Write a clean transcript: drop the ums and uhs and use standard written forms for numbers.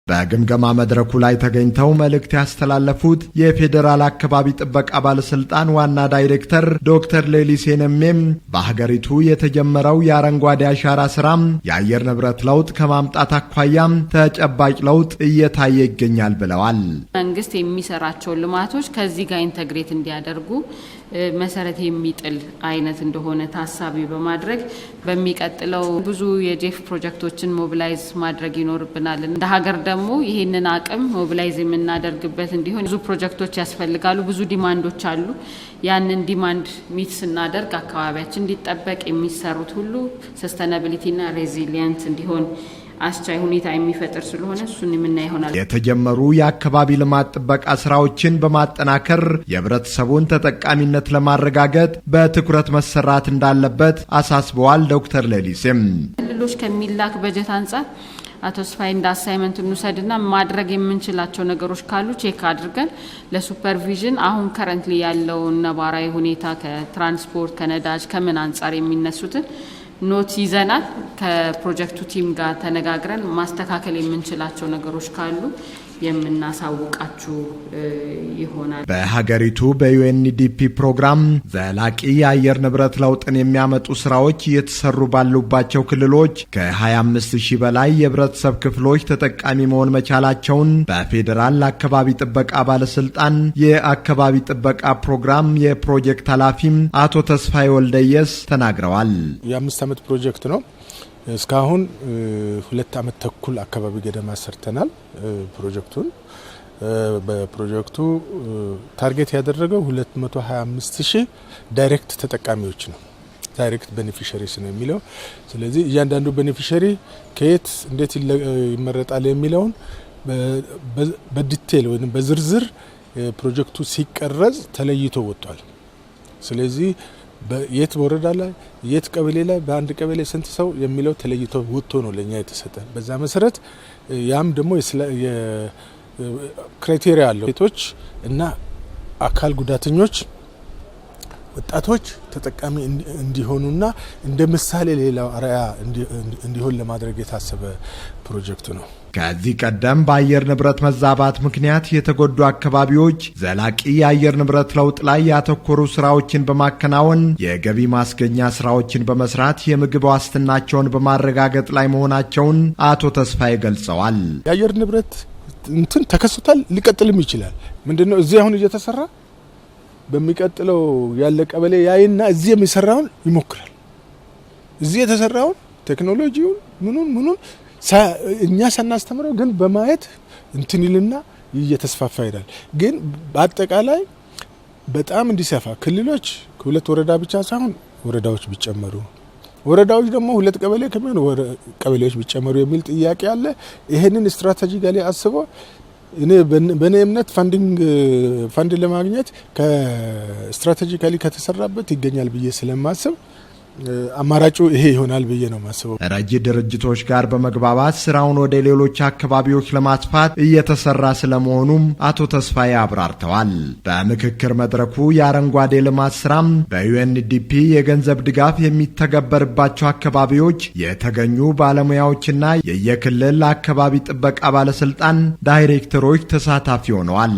በግምገማ መድረኩ ላይ ተገኝተው መልእክት ያስተላለፉት የፌዴራል አካባቢ ጥበቃ ባለስልጣን ዋና ዳይሬክተር ዶክተር ሌሊሴ ነሜም በሀገሪቱ የተጀመረው የአረንጓዴ አሻራ ስራም የአየር ንብረት ለውጥ ከማምጣት አኳያም ተጨባጭ ለውጥ እየታየ ይገኛል ብለዋል። መንግስት የሚሰራቸው ልማቶች ከዚህ ጋር ኢንተግሬት እንዲያደርጉ መሰረት የሚጥል አይነት እንደሆነ ታሳቢ በማድረግ በሚቀጥለው ብዙ የጄፍ ፕሮጀክቶችን ሞቢላይዝ ማድረግ ይኖርብናል። እንደ ሀገር ደግሞ ይሄንን አቅም ሞቢላይዝ የምናደርግበት እንዲሆን ብዙ ፕሮጀክቶች ያስፈልጋሉ። ብዙ ዲማንዶች አሉ። ያንን ዲማንድ ሚት ስናደርግ አካባቢያችን እንዲጠበቅ የሚሰሩት ሁሉ ሰስተናቢሊቲና ሬዚሊየንት እንዲሆን አስቻይ ሁኔታ የሚፈጥር ስለሆነ እሱን የምናይ ይሆናል። የተጀመሩ የአካባቢ ልማት ጥበቃ ስራዎችን በማጠናከር የህብረተሰቡን ተጠቃሚነት ለማረጋገጥ በትኩረት መሰራት እንዳለበት አሳስበዋል። ዶክተር ሌሊሴም ክልሎች ከሚላክ በጀት አንጻር አቶ ስፋይ እንደ አሳይመንት እንውሰድና ማድረግ የምንችላቸው ነገሮች ካሉ ቼክ አድርገን ለሱፐርቪዥን አሁን ከረንትሊ ያለው ነባራዊ ሁኔታ ከትራንስፖርት ከነዳጅ ከምን አንጻር የሚነሱትን ኖት ይዘናል። ከፕሮጀክቱ ቲም ጋር ተነጋግረን ማስተካከል የምንችላቸው ነገሮች ካሉ የምናሳውቃችሁ ይሆናል። በሀገሪቱ በዩኤንዲፒ ፕሮግራም ዘላቂ የአየር ንብረት ለውጥን የሚያመጡ ስራዎች እየተሰሩ ባሉባቸው ክልሎች ከ25000 በላይ የህብረተሰብ ክፍሎች ተጠቃሚ መሆን መቻላቸውን በፌዴራል አካባቢ ጥበቃ ባለስልጣን የአካባቢ ጥበቃ ፕሮግራም የፕሮጀክት ኃላፊም አቶ ተስፋዬ ወልደየስ ተናግረዋል። የ5 ዓመት ፕሮጀክት ነው። እስካሁን 2 ዓመት ተኩል አካባቢ ገደማ ሰርተናል። ፕሮጀክቱን በፕሮጀክቱ ታርጌት ያደረገው 225000 ዳይሬክት ተጠቃሚዎች ነው። ዳይሬክት ቤኔፊሻሪስ ነው የሚለው። ስለዚህ እያንዳንዱ ቤኔፊሻሪ ከየት እንዴት ይመረጣል የሚለውን በዲቴል ወይም በዝርዝር ፕሮጀክቱ ሲቀረጽ ተለይቶ ወጥቷል። ስለዚህ የት ወረዳ ላይ የት ቀበሌ ላይ በአንድ ቀበሌ ስንት ሰው የሚለው ተለይቶ ወጥቶ ነው ለኛ የተሰጠ። በዛ መሰረት ያም ደግሞ ክራይቴሪያ አለው። ሴቶች እና አካል ጉዳተኞች ወጣቶች ተጠቃሚ እንዲሆኑና እንደ ምሳሌ ሌላው አርአያ እንዲሆን ለማድረግ የታሰበ ፕሮጀክት ነው። ከዚህ ቀደም በአየር ንብረት መዛባት ምክንያት የተጎዱ አካባቢዎች ዘላቂ የአየር ንብረት ለውጥ ላይ ያተኮሩ ስራዎችን በማከናወን የገቢ ማስገኛ ስራዎችን በመስራት የምግብ ዋስትናቸውን በማረጋገጥ ላይ መሆናቸውን አቶ ተስፋዬ ገልጸዋል። የአየር ንብረት እንትን ተከስቷል፣ ሊቀጥልም ይችላል። ምንድነው እዚህ አሁን እየተሰራ በሚቀጥለው ያለ ቀበሌ ያይና እዚህ የሚሰራውን ይሞክራል። እዚህ የተሰራውን ቴክኖሎጂውን ምኑን እኛ ሳናስተምረው ግን በማየት እንትንልና እየተስፋፋ ይላል። ግን በአጠቃላይ በጣም እንዲሰፋ ክልሎች ከሁለት ወረዳ ብቻ ሳይሆን ወረዳዎች ቢጨመሩ፣ ወረዳዎች ደግሞ 2 ቀበሌ ከሚሆኑ ቀበሌዎች ቢጨመሩ የሚል ጥያቄ አለ። ይሄንን ስትራቴጂካሊ አስበው በኔ እምነት ፋንድ ለማግኘት ከስትራቴጂካሊ ከተሰራበት ይገኛል ብዬ ስለማስብ አማራጩ ይሄ ይሆናል ብዬ ነው ማስበው። ረጂ ድርጅቶች ጋር በመግባባት ስራውን ወደ ሌሎች አካባቢዎች ለማስፋት እየተሰራ ስለመሆኑም አቶ ተስፋዬ አብራርተዋል። በምክክር መድረኩ የአረንጓዴ ልማት ስራም በዩኤንዲፒ የገንዘብ ድጋፍ የሚተገበርባቸው አካባቢዎች የተገኙ ባለሙያዎችና የየክልል አካባቢ ጥበቃ ባለስልጣን ዳይሬክተሮች ተሳታፊ ሆነዋል።